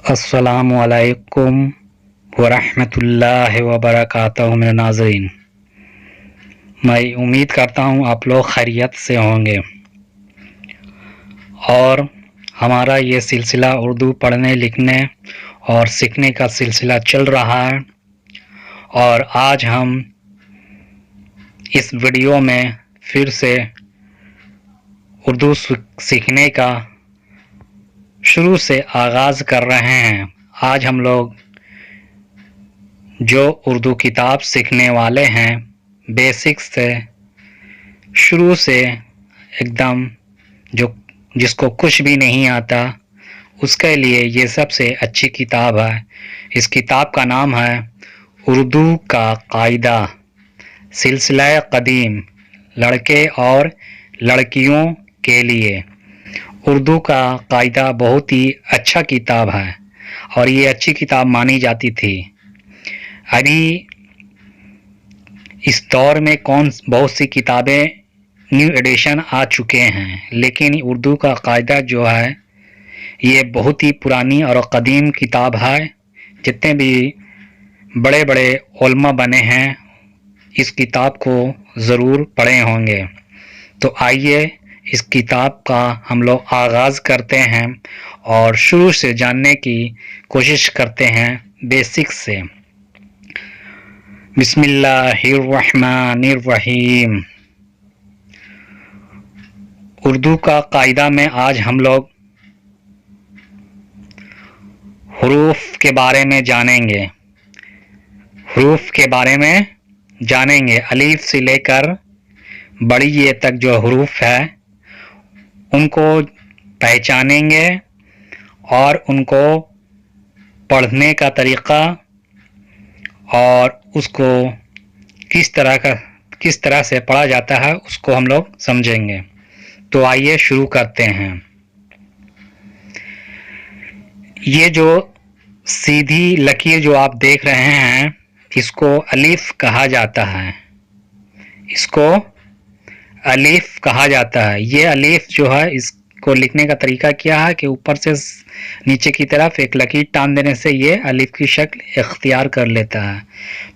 السلام علیکم ورحمۃ اللہ وبرکاتہ میرے ناظرین، میں امید کرتا ہوں آپ لوگ خیریت سے ہوں گے اور ہمارا یہ سلسلہ اردو پڑھنے لکھنے اور سیکھنے کا سلسلہ چل رہا ہے۔ اور آج ہم اس ویڈیو میں پھر سے اردو سیکھنے کا شروع سے آغاز کر رہے ہیں۔ آج ہم لوگ جو اردو کتاب سیکھنے والے ہیں، بیسکس سے شروع سے ایک دم جس کو کچھ بھی نہیں آتا اس کے لیے یہ سب سے اچھی کتاب ہے۔ اس کتاب کا نام ہے اردو کا قاعدہ، سلسلہ قدیم، لڑکے اور لڑکیوں کے لیے۔ اردو کا قاعدہ بہت ہی اچھا کتاب ہے اور یہ اچھی کتاب مانی جاتی تھی۔ ابھی اس دور میں بہت سی کتابیں نیو ایڈیشن آ چکے ہیں، لیکن اردو کا قاعدہ جو ہے یہ بہت ہی پرانی اور قدیم کتاب ہے۔ جتنے بھی بڑے بڑے علماء بنے ہیں اس کتاب کو ضرور پڑھے ہوں گے۔ تو آئیے اس کتاب کا ہم لوگ آغاز کرتے ہیں اور شروع سے جاننے کی کوشش کرتے ہیں بیسکس سے۔ بسم اللہ الرحمن الرحیم۔ اردو کا قاعدہ میں آج ہم لوگ حروف کے بارے میں جانیں گے۔ حروف کے بارے میں جانیں گے، الف سے لے کر بڑی یہ تک جو حروف ہے ان کو پہچانیں گے اور ان کو پڑھنے کا طریقہ اور اس کو کس طرح سے پڑھا جاتا ہے اس کو ہم لوگ سمجھیں گے۔ تو آئیے شروع کرتے ہیں۔ یہ جو سیدھی لکیر جو آپ دیکھ رہے ہیں اس کو الف کہا جاتا ہے، اس کو الف کہا جاتا ہے۔ یہ الف جو ہے اس کو لکھنے کا طریقہ کیا ہے کہ اوپر سے نیچے کی طرف ایک لکیر ٹان دینے سے یہ الف کی شکل اختیار کر لیتا ہے،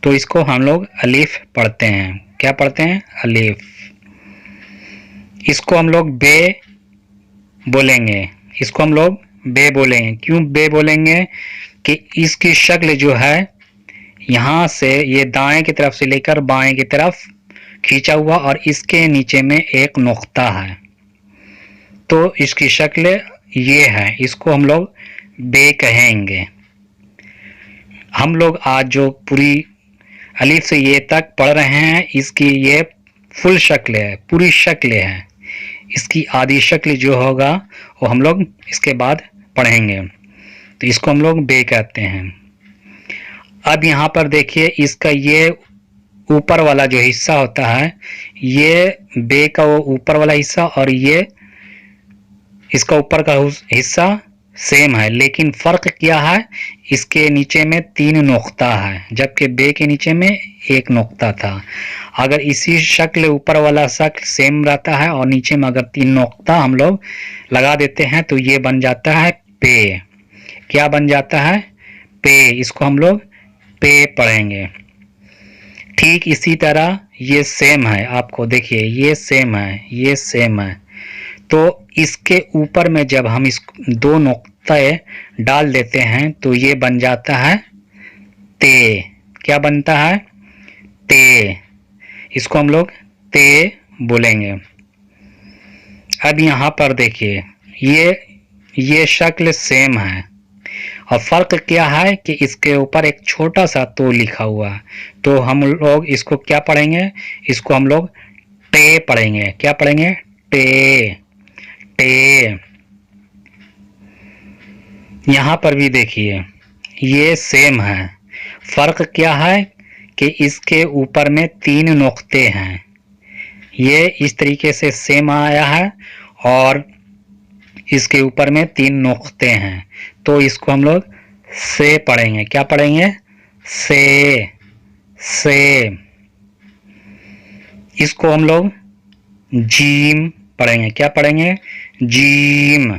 تو اس کو ہم لوگ الف پڑھتے ہیں۔ کیا پڑھتے ہیں؟ الف۔ اس کو ہم لوگ بے بولیں گے، اس کو ہم لوگ بے بولیں گے۔ کیوں بے بولیں گے؟ کہ اس کی شکل جو ہے یہاں سے یہ دائیں کی طرف سے لے کر بائیں کی طرف کھینچا ہوا اور اس کے نیچے میں ایک نقطہ ہے، تو اس کی شکل یہ ہے، اس کو ہم لوگ بے کہیں گے۔ ہم لوگ آج جو پوری الف سے یہ تک پڑھ رہے ہیں اس کی یہ فل شکل ہے، پوری شکل ہے۔ اس کی آدھی شکل جو ہوگا وہ ہم لوگ اس کے بعد پڑھیں گے، تو اس کو ہم لوگ بے کہتے ہیں۔ اب یہاں پر دیکھیے اس کا یہ اوپر والا جو حصہ ہوتا ہے، یہ بے کا وہ اوپر والا حصہ اور یہ اس کا اوپر کا حصہ سیم ہے، لیکن فرق کیا ہے؟ اس کے نیچے میں 3 نقطہ ہے جبکہ بے کے نیچے میں 1 نقطہ تھا۔ اگر اسی شکل اوپر والا شکل سیم رہتا ہے اور نیچے میں اگر 3 نقطہ ہم لوگ لگا دیتے ہیں تو یہ بن جاتا ہے پے۔ کیا بن جاتا ہے؟ پے۔ اس کو ہم لوگ پے پڑھیں گے۔ ٹھیک اسی طرح یہ سیم ہے، آپ کو دیکھیے یہ سیم ہے، یہ سیم ہے، تو اس کے اوپر میں جب ہم اس 2 نقطے ڈال دیتے ہیں تو یہ بن جاتا ہے تے۔ کیا بنتا ہے؟ تے۔ اس کو ہم لوگ تے بولیں گے۔ اب یہاں پر دیکھیے یہ شکل سیم ہے اور فرق کیا ہے کہ اس کے اوپر ایک چھوٹا سا تو لکھا ہوا ہے، تو ہم لوگ اس کو کیا پڑھیں گے؟ اس کو ہم لوگ ٹے پڑھیں گے۔ کیا پڑھیں گے؟ ٹے۔ ٹے۔ یہاں پر بھی دیکھیے یہ سیم ہے، فرق کیا ہے کہ اس کے اوپر میں 3 نقطے ہیں، یہ اس طریقے سے سیم آیا ہے اور اس کے اوپر میں 3 نقطے ہیں، تو اس کو ہم لوگ سے پڑھیں گے۔ کیا پڑھیں گے؟ سے۔ سے۔ اس کو ہم لوگ جیم پڑھیں گے۔ کیا پڑھیں گے؟ جیم۔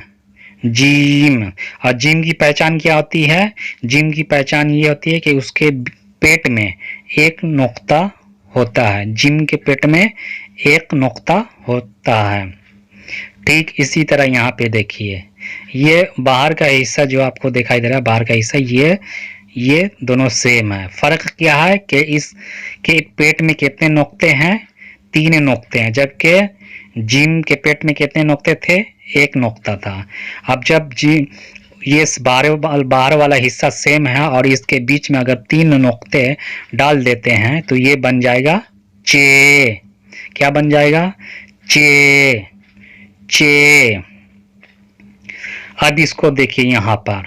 جیم. اور جیم کی پہچان کیا ہوتی ہے؟ جیم کی پہچان یہ ہوتی ہے کہ اس کے پیٹ میں ایک نقطہ ہوتا ہے. جیم کے پیٹ میں ایک نقطہ ہوتا ہے. ٹھیک اسی طرح یہاں پہ دیکھیے یہ باہر کا حصہ جو آپ کو دکھائی دے رہا ہے، باہر کا حصہ یہ دونوں سیم ہے. فرق کیا ہے کہ اس کے پیٹ میں کتنے نقطے ہیں؟ 3 نقطے ہیں، جبکہ جیم کے پیٹ میں کتنے نقطے تھے؟ 1 نقطہ تھا. اب جب یہ باہر والا حصہ سیم ہے اور اس کے بیچ میں اگر 3 نقطے ڈال دیتے ہیں تو یہ بن جائے گا چے. کیا بن جائے گا؟ چے. اب اس کو دیکھیے یہاں پر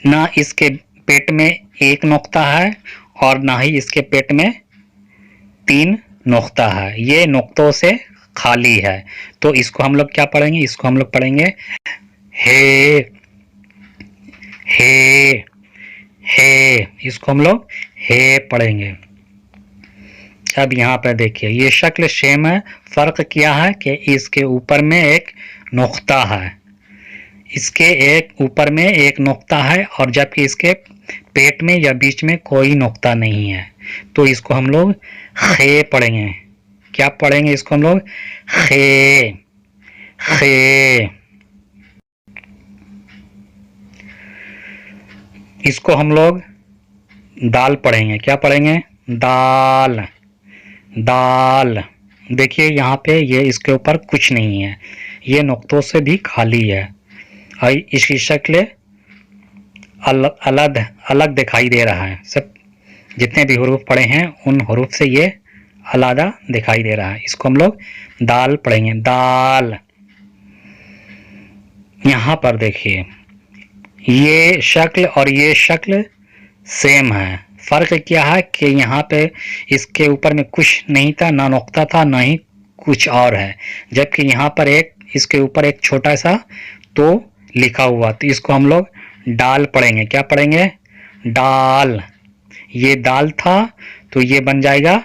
نہ اس کے پیٹ میں 1 نقطہ ہے اور نہ ہی اس کے پیٹ میں 3 نقطہ ہے. یہ نقطوں سے خالی ہے. تو اس کو ہم لوگ کیا پڑھیں گے؟ اس کو ہم لوگ پڑھیں گے ہے. اس کو ہم لوگ ہے پڑھیں گے. اب یہاں پہ دیکھیے یہ شکل سیم ہے. فرق کیا ہے کہ اس کے اوپر میں ایک نقطہ ہے، اس کے اوپر میں ایک نقطہ ہے اور جبکہ اس کے پیٹ میں یا بیچ میں کوئی نقطہ نہیں ہے. تو اس کو ہم لوگ خے پڑھیں گے. کیا پڑھیں گے اس کو ہم لوگ؟ خے. اس کو ہم لوگ دال پڑھیں گے. کیا پڑھیں گے؟ دال. دیکھیے یہاں پہ یہ اس کے اوپر کچھ نہیں ہے، یہ نقطوں سے بھی خالی ہے اور اس کی شکل الگ دکھائی دے رہا ہے. سب جتنے بھی حروف پڑھے ہیں ان حروف سے یہ علیحدہ دکھائی دے رہا ہے. اس کو ہم لوگ دال پڑھیں گے. دال. یہاں پر دیکھیے یہ شکل اور یہ شکل سیم ہے. فرق کیا ہے کہ یہاں پہ اس کے اوپر میں کچھ نہیں تھا، نہ نقطہ تھا نہ ہی کچھ اور ہے، جبکہ یہاں پر اس کے اوپر ایک چھوٹا سا تو لکھا ہوا. تو اس کو ہم لوگ ڈال پڑھیں گے. کیا پڑھیں گے؟ ڈال. یہ دال تھا تو یہ بن جائے گا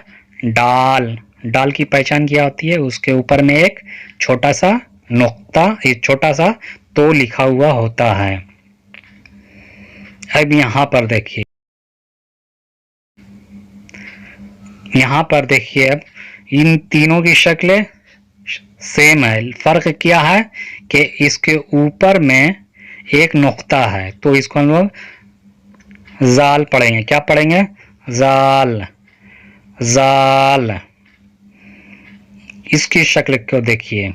ڈال. ڈال کی پہچان کیا ہوتی ہے؟ اس کے اوپر میں ایک چھوٹا سا نقطہ، ایک چھوٹا سا تو لکھا ہوا ہوتا ہے. اب یہاں پر دیکھیے اب ان تینوں کی شکلیں سیم ہے. فرق کیا ہے کہ اس کے اوپر میں ایک نقطہ ہے. تو اس کو ہم لوگ زال پڑھیں گے. کیا پڑھیں گے؟ زال. اس کی شکل کو دیکھیے،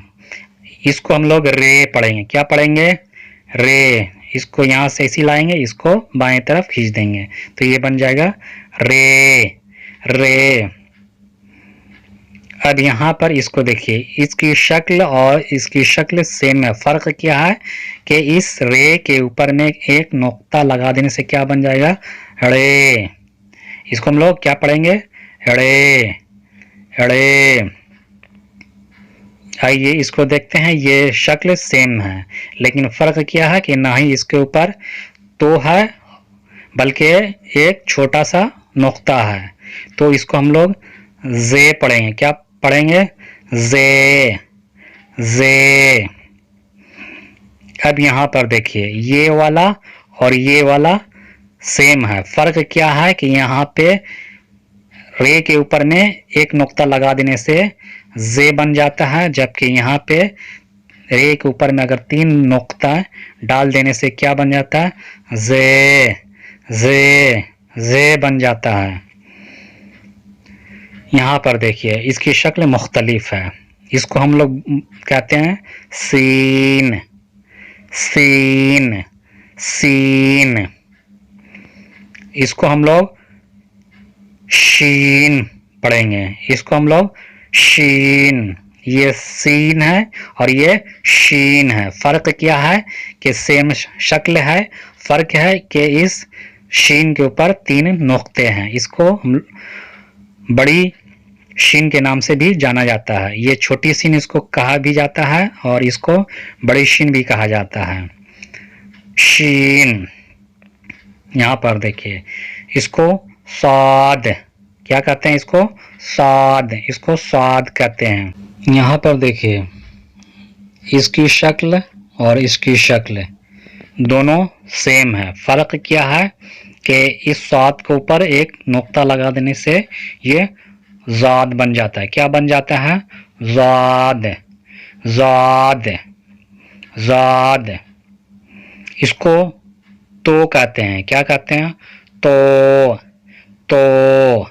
اس کو ہم لوگ رے پڑھیں گے. کیا پڑھیں گے؟ رے. اس کو یہاں سے ایسی لائیں گے، اس کو بائیں طرف کھینچ دیں گے تو یہ بن جائے گا رے. اب یہاں پر اس کو دیکھیے، اس کی شکل اور اس کی شکل سیم ہے. فرق کیا ہے کہ اس رے کے اوپر میں ایک نقطہ لگا دینے سے کیا بن جائے گا؟ رے. اس کو ہم لوگ کیا پڑھیں گے؟ رے. آئیے اس کو دیکھتے ہیں. یہ شکل سیم ہے لیکن فرق کیا ہے کہ نہ ہی اس کے اوپر تو ہے بلکہ ایک چھوٹا سا نقطہ ہے. تو اس کو ہم لوگ زے پڑھیں گے. کیا پڑھیں گے؟ زے. اب یہاں پر دیکھیے یہ والا اور یہ والا سیم ہے. فرق کیا ہے کہ یہاں پہ رے کے اوپر میں ایک نقطہ لگا دینے سے زے بن جاتا ہے، جبکہ یہاں پہ رے کے اوپر میں اگر 3 نقطہ ڈال دینے سے کیا بن جاتا ہے؟ زے بن جاتا ہے. یہاں پر دیکھیے اس کی شکل مختلف ہے. اس کو ہم لوگ کہتے ہیں سین. اس کو ہم لوگ شین پڑھیں گے. اس کو ہم لوگ شین. یہ سین ہے اور یہ شین ہے. فرق کیا ہے کہ سیم شکل ہے، فرق ہے کہ اس شین کے اوپر 3 نقطے ہیں. اس کو بڑی شین کے نام سے بھی جانا جاتا ہے. یہ چھوٹی شین اس کو کہا بھی جاتا ہے اور اس کو بڑی شین بھی کہا جاتا ہے. شین. یہاں پر دیکھیے اس کو صاد. کیا کہتے ہیں؟ اس کو صاد. اس کو صاد کہتے ہیں. یہاں پر دیکھیے اس کی شکل اور اس کی شکل دونوں سیم ہے. فرق کیا ہے کہ اس صاد کے اوپر ایک نقطہ لگا دینے سے یہ زاد بن جاتا ہے. کیا بن جاتا ہے؟ زاد. زاد. زاد. اس کو تو کہتے ہیں. کیا کہتے ہیں؟ تو. تو.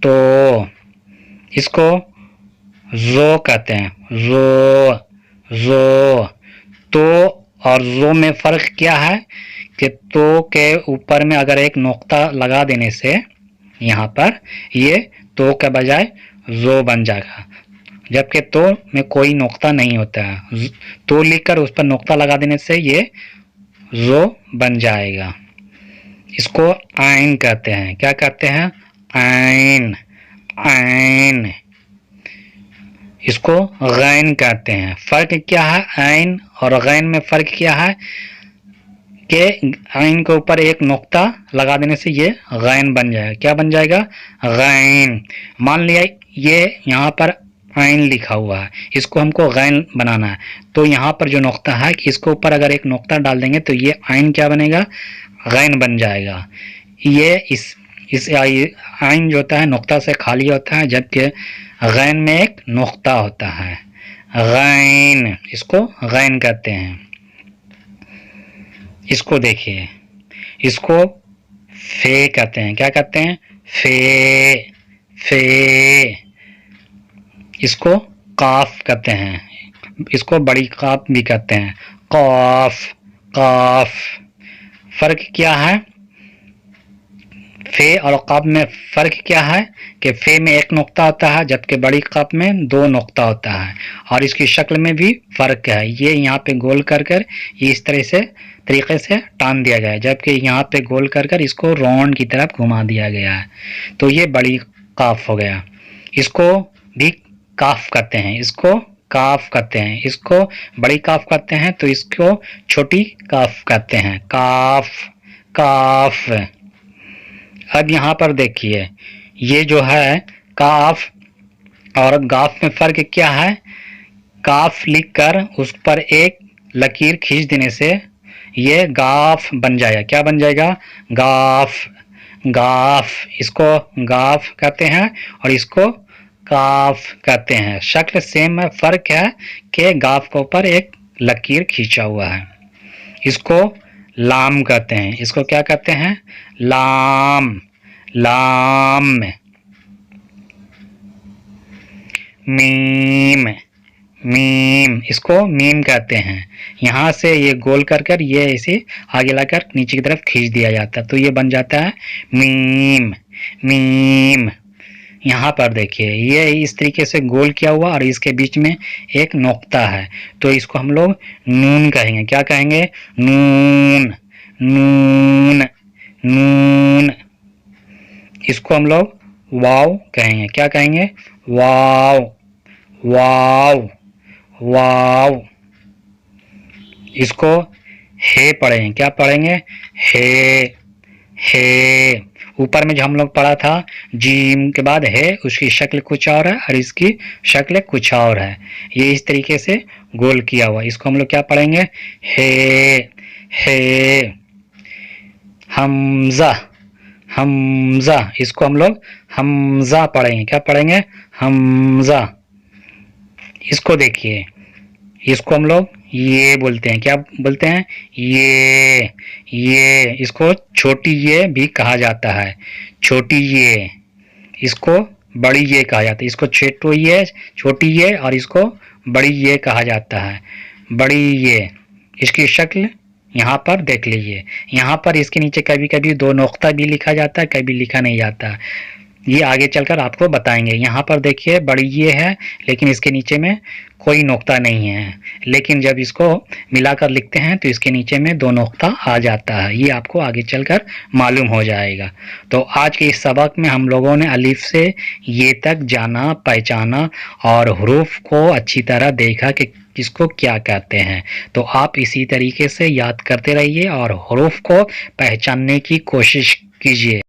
تو. اس کو زو کہتے ہیں. زو. زو. تو اور زو میں فرق کیا ہے کہ تو کے اوپر میں اگر ایک نقطہ لگا دینے سے یہاں پر یہ تو کے بجائے زو بن جائے گا، جبکہ تو میں کوئی نقطہ نہیں ہوتا ہے. تو لکھ کر اس پر نقطہ لگا دینے سے یہ زو بن جائے گا. اس کو عین کہتے ہیں. کیا کہتے ہیں؟ عین. عین. اس کو غین کہتے ہیں. فرق کیا ہے عین اور غین میں؟ فرق کیا ہے کہ عین کے اوپر ایک نقطہ لگا دینے سے یہ غین بن جائے گا. کیا بن جائے گا؟ غین. مان لیا یہ یہاں پر عین لکھا ہوا ہے، اس کو ہم کو غین بنانا ہے، تو یہاں پر جو نقطہ ہے اس کے اوپر اگر ایک نقطہ ڈال دیں گے تو یہ عین کیا بنے گا؟ غین بن جائے گا. یہ اس عین جو ہوتا ہے نقطہ سے خالی ہوتا ہے، جبکہ غین میں ایک نقطہ ہوتا ہے. غین. اس کو غین کہتے ہیں. اس کو دیکھیے، اس کو فے کہتے ہیں. کیا کہتے ہیں؟ فے. فے. اس کو قاف کہتے ہیں. اس کو بڑی قاف بھی کہتے ہیں. قاف. قاف. فرق کیا ہے فے اور قاف میں؟ فرق کیا ہے کہ فے میں ایک نقطہ ہوتا ہے جبکہ بڑی قاف میں دو نقطہ ہوتا ہے، اور اس کی شکل میں بھی فرق ہے. یہ یہاں پہ گول کر یہ اس طریقے سے ٹان دیا گیا ہے، جبکہ یہاں پہ گول کر اس کو راؤنڈ کی طرف گھما دیا گیا ہے، تو یہ بڑی قاف ہو گیا. اس کو بھی کاف کہتے ہیں. اس کو کاف کہتے ہیں. اس کو بڑی کاف کہتے ہیں، تو اس کو چھوٹی کاف کہتے ہیں. کاف. کاف. اب یہاں پر دیکھیے، یہ جو ہے کاف اور گاف میں فرق کیا ہے؟ کاف لکھ کر اس پر ایک لکیر کھینچ دینے سے یہ گاف بن جائے گا. کیا بن جائے گا؟ گاف. گاف. اس کو گاف کہتے ہیں اور اس کو کاف کہتے ہیں. شکل سیم ہے، فرق ہے کہ گاف کے اوپر ایک لکیر کھینچا ہوا ہے. اس کو لام کہتے ہیں. اس کو کیا کہتے ہیں؟ لام. لام. میم. میم. اس کو میم کہتے ہیں. یہاں سے یہ گول کر یہ اسے آگے لا کر نیچے کی طرف کھینچ دیا جاتا ہے، تو یہ بن جاتا ہے میم. میم. یہاں پر دیکھیے، یہ اس طریقے سے گول کیا ہوا اور اس کے بیچ میں ایک نقطہ ہے، تو اس کو ہم لوگ نون کہیں گے. کیا کہیں گے؟ نون. نون. نون. اس کو ہم لوگ واو کہیں گے. کیا کہیں گے؟ واو. واو. واو. اس کو ہے پڑھیں گے. کیا پڑھیں گے؟ ہے. ہے. اوپر میں جو ہم لوگ پڑھا تھا جیم کے بعد ہے، اس کی شکل کچھ اور ہے اور اس کی شکل کچھ اور ہے. یہ اس طریقے سے گول کیا ہوا. اس کو ہم لوگ کیا پڑھیں گے؟ ہے. ہے. حمزہ. حمزہ. اس کو ہم لوگ حمزہ پڑھیں گے. کیا پڑھیں گے؟ حمزہ. اس کو دیکھیے، اس کو ہم لوگ یہ بولتے ہیں. کیا بولتے ہیں؟ یہ. یہ. اس کو چھوٹی یہ بھی کہا جاتا ہے. چھوٹی یہ. اس کو بڑی یہ کہا جاتا ہے. اس کو چھوٹی یہ اور اس کو بڑی یہ کہا جاتا ہے. بڑی یہ. اس کی شکل یہاں پر دیکھ لیجیے. یہاں پر اس کے نیچے کبھی کبھی دو نقطہ بھی لکھا جاتا ہے، کبھی لکھا نہیں جاتا. یہ آگے چل کر آپ کو بتائیں گے. یہاں پر دیکھیے بڑی یہ ہے لیکن اس کے نیچے میں کوئی نقطہ نہیں ہے، لیکن جب اس کو ملا کر لکھتے ہیں تو اس کے نیچے میں دو نقطہ آ جاتا ہے. یہ آپ کو آگے چل کر معلوم ہو جائے گا. تو آج کے اس سبق میں ہم لوگوں نے الف سے یہ تک جانا، پہچانا اور حروف کو اچھی طرح دیکھا کہ کس کو کیا کہتے ہیں. تو آپ اسی طریقے سے یاد کرتے رہیے اور حروف کو پہچاننے کی کوشش کیجیے.